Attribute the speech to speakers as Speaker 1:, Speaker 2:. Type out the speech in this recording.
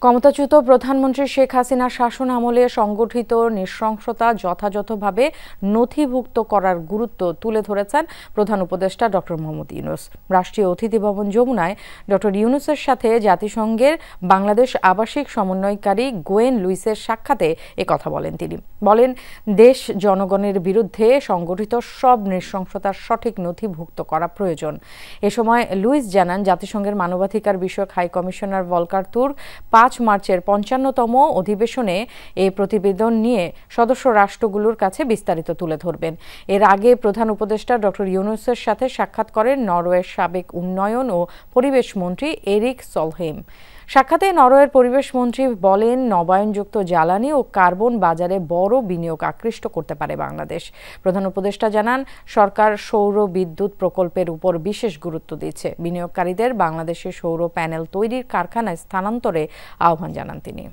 Speaker 1: ক্ষমতাচ্যুত প্রধানমন্ত্রী শেখ হাসিনার শাসন আমলে সংগঠিত নৃশংসতা যথাযথভাবে নথিভুক্ত করার গুরুত্ব তুলে ধরেছেন প্রধান উপদেষ্টা ড. মোহাম্মদ ইউনূস। রাষ্ট্রীয় অতিথি ভবন যমুনায় ড. ইউনূসের সাথে জাতিসংঘের বাংলাদেশ আবাসিক সমন্বয়কারী গোয়েন লুইসের সাক্ষাতে একথা বলেন তিনি। বলেন, দেশ জনগণের বিরুদ্ধে সংগঠিত সব নৃশংসতার সঠিক নথিভুক্ত করা প্রয়োজন। এ সময় লুইস জানান, জাতিসংঘের মানবাধিকার বিষয়ক হাই কমিশনার ভলকার তুর্ক 5 মার্চের 55তম অধিবেশনে এই প্রতিবেদন নিয়ে সদস্য রাষ্ট্রগুলোর কাছে বিস্তারিত তুলে ধরবেন। এর আগে প্রধান উপদেষ্টা ড. ইউনূসের সাথে সাক্ষাৎ করেন নরওয়ের সাবেক উন্নয়ন ও পরিবেশ মন্ত্রী এরিক সলহেম। সাক্ষাতে নরওয়ের পরিবেশ মন্ত্রী বলেন, নবায়নযুক্ত জ্বালানি ও কার্বন বাজারে বড় বিনিয়োগ আকৃষ্ট করতে পারে বাংলাদেশ। প্রধান উপদেষ্টা জানান, সরকার সৌর বিদ্যুৎ প্রকল্পের উপর বিশেষ গুরুত্ব দিচ্ছে। বিনিয়োগকারীদের বাংলাদেশে সৌর প্যানেল তৈরির কারখানায় স্থানান্তরে আহ্বান জানান তিনি।